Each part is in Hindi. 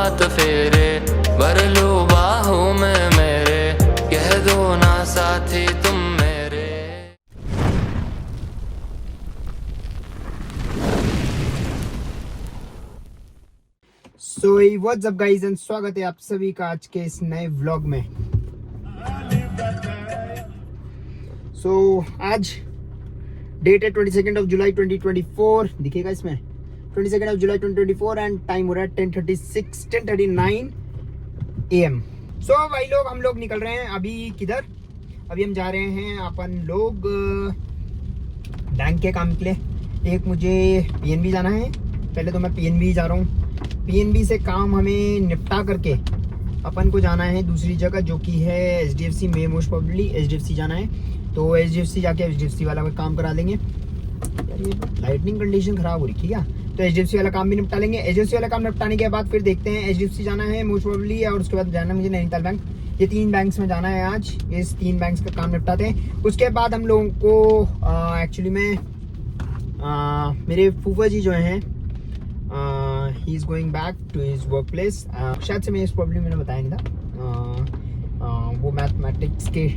हाथ फेरे, भर लो बाहों में मेरे, कह दो ना साथी तुम मेरे। So what's up guys and स्वागत है आप सभी का आज के इस नए व्लॉग में। आज डेट है 22 जुलाई 2024, दिखेगा इसमें 22 जुलाई 2024 एंड टाइम हो रहा है 10:39 AM। भाई लोग हम लोग निकल रहे हैं अभी किधर, अभी हम जा रहे हैं अपन लोग बैंक के काम के लिए। एक मुझे PNB जाना है, पहले तो मैं PNB जा रहा हूँ। PNB से काम हमें निपटा करके अपन को जाना है दूसरी जगह जो कि है HDFC में, मोस्ट प्रोबेबली HDFC जाना है। तो HDFC जाके HDFC वाला का काम करा लेंगे। यार ये लाइटनिंग कंडीशन खराब हो रही है क्या, तो HDFC वाला काम भी निपटा लेंगे। HDFC वाला काम निपटाने के बाद फिर देखते हैं, HDFC जाना है मोस्ट प्रोबेबली, और उसके बाद जाना है मुझे नैनीताल बैंक। ये 3 बैंक्स में जाना है आज, इस 3 बैंक्स का काम निपटाते हैं। उसके बाद हम लोगों को एक्चुअली में मेरे फूफा जी जो हैं, he is going back to his workplace। शायद से मैं इस प्रॉब्लम मैंने बताया नहीं था। वो मैथमेटिक्स के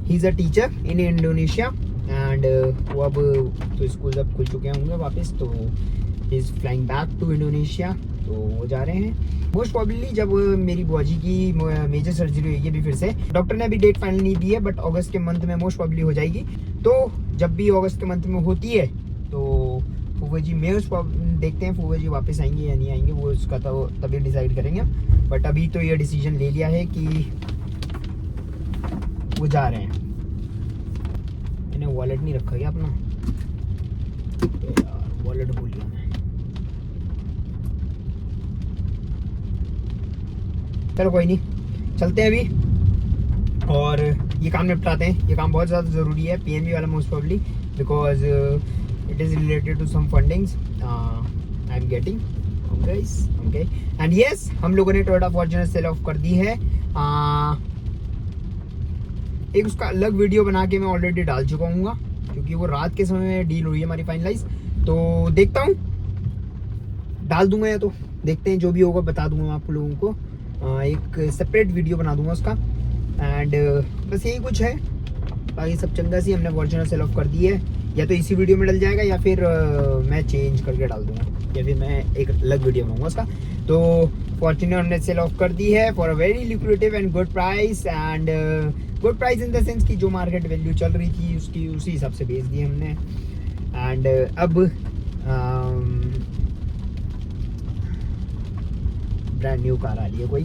he is a teacher in Indonesia and वो अब तो स्कूल अब खुल चुके होंगे वापस, तो he is flying back to Indonesia। तो वो जा रहे हैं मोस्ट प्रॉब्लली जब मेरी बुआ जी की मेजर सर्जरी होगी अभी फिर से। डॉक्टर ने अभी डेट फाइनल नहीं दी है, बट अगस्त के मंथ में मोस्ट प्रॉब्लली हो जाएगी। तो जब भी अगस्त के मंथ में होती है तो फूफा जी में देखते हैं फूफा जी वापस आएंगे या नहीं आएंगे, वो उसका तो तभी डिसाइड करेंगे। बट अभी तो ये डिसीजन ले लिया है कि वो जा रहे हैं। मैंने वॉलेट नहीं रखा क्या अपना, यार वॉलेट भूल गया मैं। चलो कोई नहीं, चलते हैं अभी और ये काम निपटाते हैं। ये काम बहुत ज़्यादा ज़रूरी है PNB वाला most probably, because it is related to some fundings I'm getting guys, okay। and yes, हम लोगों ने Toyota Fortuner सेल ऑफ कर दी है। एक उसका अलग वीडियो बना के मैं ऑलरेडी डाल चुका हूँ, क्योंकि वो रात के समय में डील हुई है हमारी फाइनलाइज। तो देखता हूँ, डाल दूंगा या तो देखते हैं, जो भी होगा बता दूंगा आप लोगों को। एक सेपरेट वीडियो बना दूंगा उसका। एंड बस यही कुछ है, बाकी सब चंगा सी हमने Fortuner सेल ऑफ कर दी है। या तो इसी वीडियो में डल जाएगा या फिर मैं चेंज करके डाल दूंगा, या फिर मैं एक अलग वीडियो बनाऊंगा उसका। तो Fortuner हमने सेल ऑफ कर दी है for a very liquidative and good price, and good price in the sense कि जो मार्केट वैल्यू चल रही थी उसकी उसी हिसाब से बेच दी हमने। एंड अब ब्रांड न्यू कार आ रही है कोई,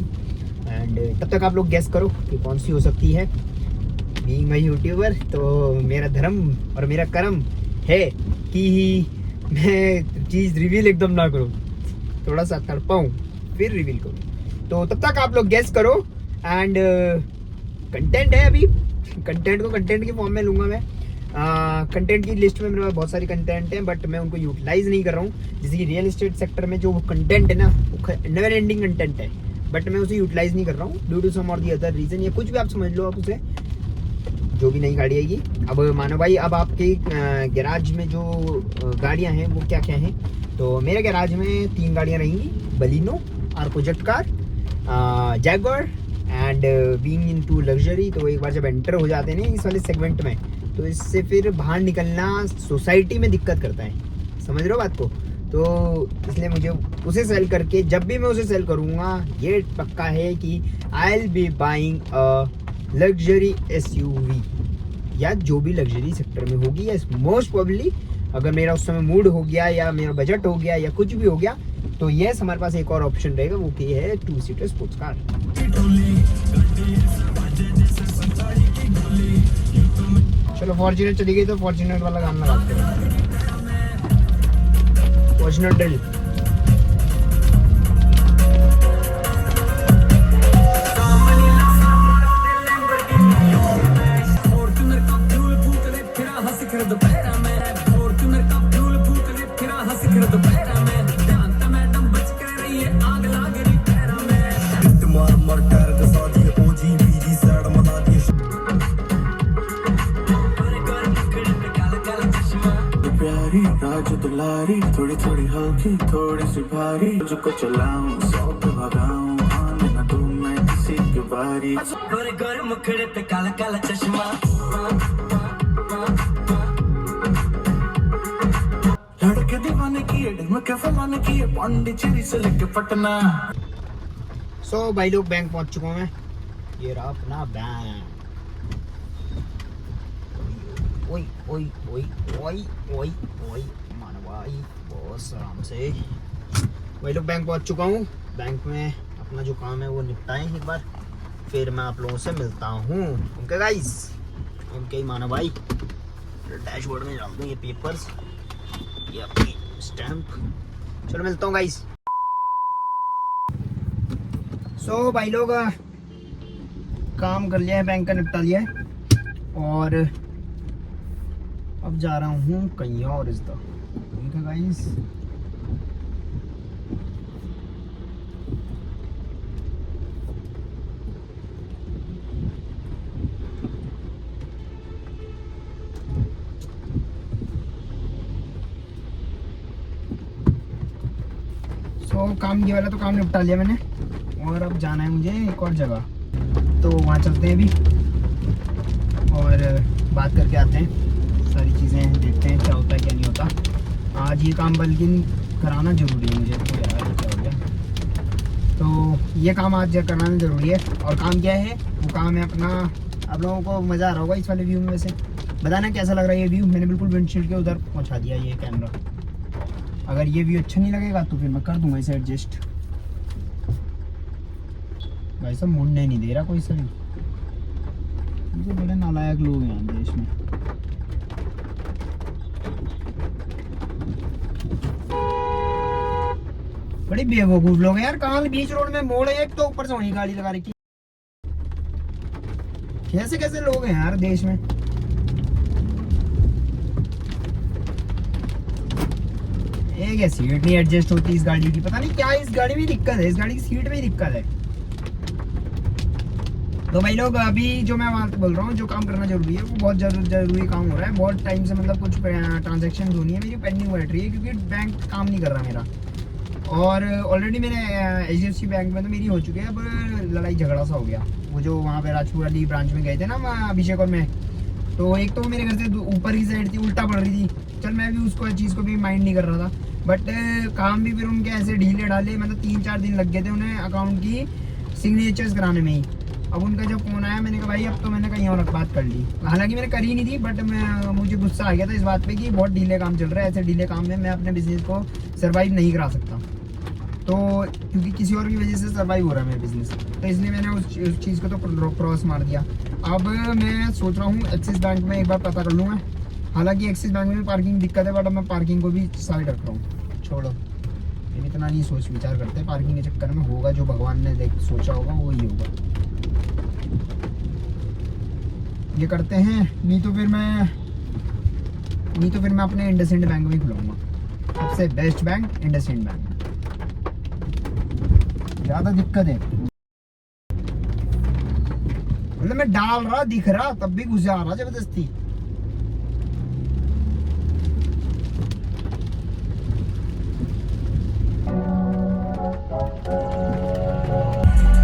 एंड तब तक आप लोग गेस करो कि कौन सी हो सकती है। बीइंग माई यूट्यूबर, तो मेरा धर्म और मेरा कर्म है कि मैं चीज़ रिवील एकदम ना करूँ, थोड़ा सा तड़पाऊँ फिर रिवील करूँ। तो तब तक आप लोग गेस करो। एंड कंटेंट है, अभी कंटेंट को कंटेंट के फॉर्म में लूँगा मैं। कंटेंट की लिस्ट में मेरे पास बहुत सारी कंटेंट हैं, बट मैं उनको यूटिलाइज नहीं कर रहा हूँ। जैसे कि रियल एस्टेट सेक्टर में जो कंटेंट है ना, वो नेवर एंडिंग कंटेंट है, बट मैं उसे यूटिलाइज नहीं कर रहा हूँ ड्यू टू सम और दी अदर रीज़न, या कुछ भी आप समझ लो आप उसे, जो भी नई गाड़ी आएगी। अब मानो भाई, अब आपके गैराज में जो गाड़ियां हैं वो क्या क्या हैं, तो मेरे गैराज में 3 गाड़ियां रहेंगी, बलिनो, आर्को jet car, Jaguar, and being into luxury. तो एक बार जब एंटर हो जाते हैं ना इस वाले सेगमेंट में, तो इससे फिर बाहर निकलना सोसाइटी में दिक्कत करता है, समझ रहे हो बात को। तो इसलिए मुझे उसे सेल करके, जब भी मैं उसे सेल करूँगा ये पक्का है कि I will be buying a luxury SUV, या जो भी लग्जरी सेक्टर में होगी, या मोस्ट प्रोबेबली अगर मेरा उस समय मूड हो गया या मेरा बजट हो गया या कुछ भी हो गया, तो यस हमारे पास एक और ऑप्शन रहेगा, वो की है 2 सीटर स्पोर्ट्स कार। चलो Fortuner चली गई तो Fortuner वाला गाना लगाते हैं, Fortuner ड्रिल। राज दुलारी प्यारी, थोड़ी थोड़ी हल्की थोड़ी सी भारी, तुझको चलाऊं 100 पे भगाऊं, आने ना दूं मैं किसी की बारी। गोरे गोरे मुखड़े पे काला काला चश्मा, लड़के दीवाने की है, ढमके फलाने की है, पांडिचेरी से लेके पटना। सो भाई लोग बैंक पहुंच चुका हूं मैं। ये रहा अपना बैंक। ओई ओई ओई ओई ओई ओई मानो भाई बहुत आराम से भाई लोग बैंक पहुंच चुका हूँ। बैंक में अपना जो काम है वो निपटाएं एक बार, फिर मैं आप लोगों से मिलता हूँ। ओके गाइस, ओके मानो भाई। डैशबोर्ड में डाल दूँ ये पेपर्स, ये अपनी स्टैम्प। चलो मिलता हूँ गाइस। सो भाई लोग काम कर लिया है, बैंक का निपटा लिया है और अब जा रहा हूँ कहीं और इस तरह। ठीक है गाइस, सो काम ये वाला तो काम निपटा लिया मैंने और अब जाना है मुझे एक और जगह, तो वहाँ चलते हैं अभी और बात करके आते हैं। सारी चीज़ें देखते हैं क्या होता है क्या नहीं होता। आज ये काम बल्कि कराना ज़रूरी है मुझे, तो यार क्या हो गया, तो ये काम आज कराना ज़रूरी है। और काम क्या है, वो काम है अपना। आप लोगों को मज़ा आ रहा होगा इस वाले व्यू में। वैसे बताना कैसा लग रहा है ये व्यू। मैंने बिल्कुल विंडशील्ड के उधर पहुँचा दिया ये कैमरा। अगर ये व्यू अच्छा नहीं लगेगा तो फिर मैं कर दूँगा इसे एडजस्ट। भाई सब मुड़ने नहीं दे रहा कोई सही। मुझे बड़े नालायक लोग हैं देश में। बड़ी बेवकूफ लोग हैं यार। कहाँ बीच रोड में मोड़ है एक, तो ऊपर से वहीं गाड़ी लगा रखी। कैसे कैसे लोग हैं यार देश में। एक सीट नहीं एडजस्ट होती इस गाड़ी की, पता नहीं क्या इस गाड़ी में दिक्कत है। इस गाड़ी की सीट में ही दिक्कत है। तो भाई लोग अभी जो मैं वहाँ बोल रहा हूँ, जो काम करना जरूरी है वो बहुत जरूरी काम हो रहा है। बहुत टाइम से मतलब कुछ ट्रांजैक्शन होनी है मेरी पेंडिंग बैठ रही है, क्योंकि बैंक काम नहीं कर रहा मेरा। और ऑलरेडी मेरे HDFC बैंक में तो मेरी हो चुकी है। अब लड़ाई झगड़ा सा हो गया। वो जो वहाँ पे राजपुर वाली ब्रांच में गए थे ना अभिषेक और मैं, तो एक तो मेरे घर से ऊपर की साइड थी, उल्टा पड़ रही थी। चल मैं भी उसको चीज़ को भी माइंड नहीं कर रहा था, बट काम भी फिर उनके ऐसे ढीले डाले। मतलब 3-4 दिन लग गए थे उन्हें अकाउंट की सिग्नेचर्स कराने में ही। अब उनका जब फोन आया, मैंने कहा भाई अब तो मैंने कहीं और बात कर ली। हालांकि मैंने करी नहीं थी, बट मुझे गुस्सा आ गया था इस बात पे कि बहुत ढीले काम चल रहा है। ऐसे ढीले काम में मैं अपने बिजनेस को सर्वाइव नहीं करा सकता, तो क्योंकि किसी और की वजह से सर्वाइव हो रहा है मेरा बिजनेस। तो इसलिए मैंने उस चीज़ को तो क्रॉस मार दिया। अब मैं सोच रहा हूँ एक्सिस बैंक में एक बार पता कर लूँगा। हालांकि एक्सिस बैंक में पार्किंग दिक्कत है, बट अब मैं पार्किंग को भी साइड रख रहा हूँ। छोड़ो, इतना नहीं सोच विचार करते। पार्किंग के चक्कर में होगा जो भगवान ने सोचा होगा वही होगा। ये करते हैं, नहीं तो फिर मैं अपने इंडसइंड बैंक में खुलाऊंगा। सबसे बेस्ट बैंक इंडसइंड बैंक। ज्यादा दिक्कत है, मतलब मैं डाल रहा दिख रहा तब भी घुस जा रहा जबरदस्ती।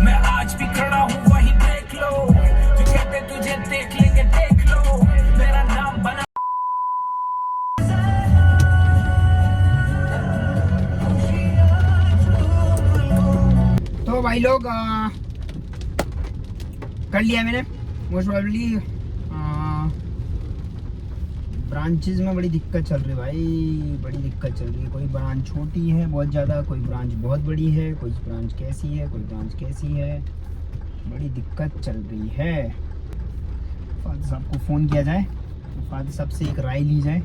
मैं आज भी खड़ा हूँ वही देख लो, जो कहते तुझे देख लेंगे देख लो, मेरा नाम बना। तो भाई लोग कर लिया मैंने मोस्ट प्रोबेबली। ब्रांचेस में बड़ी दिक्कत चल रही है भाई, बड़ी दिक्कत चल रही है। कोई ब्रांच छोटी है बहुत ज़्यादा, कोई ब्रांच बहुत बड़ी है, कोई ब्रांच कैसी है, कोई ब्रांच कैसी है। बड़ी दिक्कत चल रही है। फादर साहब को फ़ोन किया जाए, फादर साहब से एक राय ली जाए।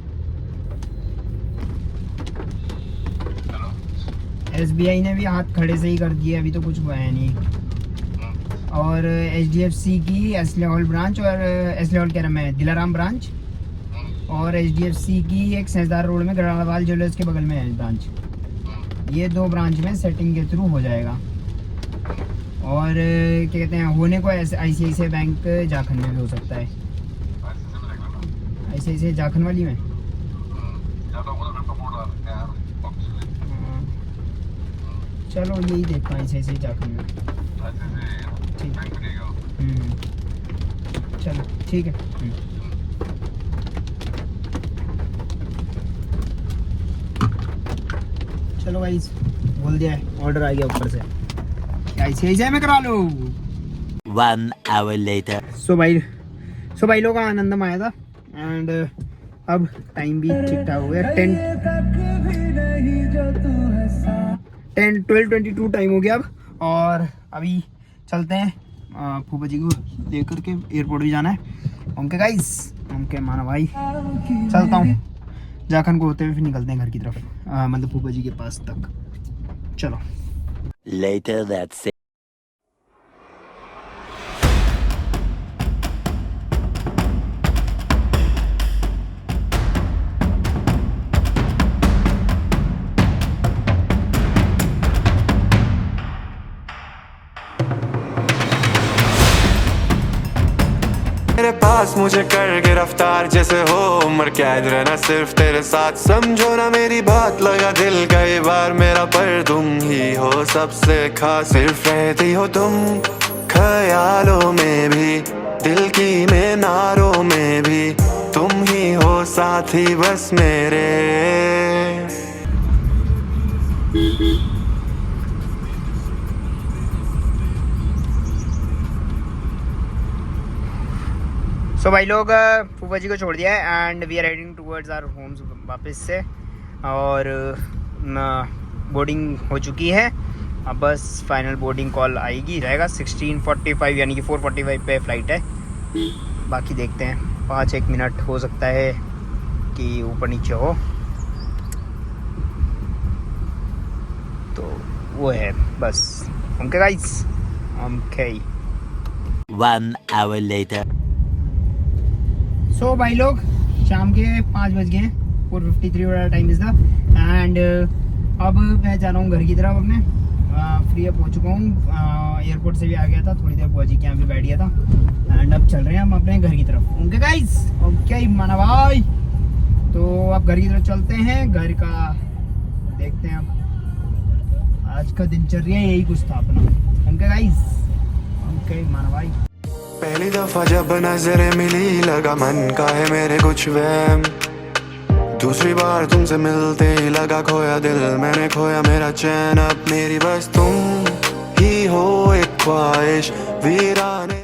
SBI ने भी हाथ खड़े से ही कर दिए, अभी तो कुछ है नहीं। और HDFC की एसले हॉल ब्रांच, और एसले हॉल कह रहा मैं दिलाराम ब्रांच, और HDFC की एक सहजदार रोड में गढ़वाल ज्वेलर्स के बगल में है ब्रांच। ये 2 ब्रांच में सेटिंग के थ्रू हो जाएगा। और क्या कहते हैं, होने को ICICI बैंक झारखंड में भी हो सकता है। ICICI झारखंड वाली में चलो यही देख पाए ऐसे जाकर में। ठीक चलो ठीक है। चलो भाई बोल दिया है, ऑर्डर आ गया ऊपर से, ऐसे मैं करा लो। 1 hour later. सो भाई लोग आनंदम आया था एंड अब टाइम भी ठीक ठाक हो गया। 12:22 टाइम हो गया अब, और अभी चलते हैं फूफा जी को लेकर के, एयरपोर्ट भी जाना है। उनके गाइस उनके माना भाई, चलता हूँ जाखन को होते हुए फिर निकलते हैं घर की तरफ, मतलब फूफा जी के पास तक। चलो Later that same. मेरे पास मुझे कर गिरफ्तार जैसे हो उम्र कैद, रहना सिर्फ तेरे साथ, समझो ना मेरी बात, लगा दिल कई बार मेरा पर तुम ही हो सबसे खास, सिर्फ रहती हो तुम ख्यालों में भी, दिल की मीनारों में भी, तुम ही हो साथी बस मेरे। सो भाई लोग फूफा जी को छोड़ दिया है and we are heading towards our homes वापस से, और बोर्डिंग हो चुकी है। अब बस फाइनल बोर्डिंग कॉल आएगी, रहेगा 16:45 यानी कि 4:45 पे फ्लाइट है। बाकी देखते हैं 5-1 मिनट हो सकता है कि ऊपर नीचे हो, तो वो है बस। Okay guys, okay 1 hour later. सो भाई लोग शाम के 5 बज गए हैं, 4:53 वाला टाइम इज़ द, एंड अब मैं जा रहा हूँ घर की तरफ अपने। फ्री अप हो चुका हूँ, एयरपोर्ट से भी आ गया था, थोड़ी देर बुआ जी के यहाँ भी बैठ गया था, एंड अब चल रहे हैं हम अपने घर की तरफ। ओके गाइस, ओके माना भाई, तो अब घर की तरफ चलते हैं। घर का देखते हैं अब आज का दिनचर्या यही कुछ था अपना। ओके गाइस, ओके माना भाई। पहली दफा जब नजरें मिली लगा मन का है मेरे कुछ वहम, दूसरी बार तुमसे मिलते ही लगा खोया दिल मैंने, खोया मेरा चैन, अब मेरी बस तुम ही हो एक ख्वाहिश वीराने।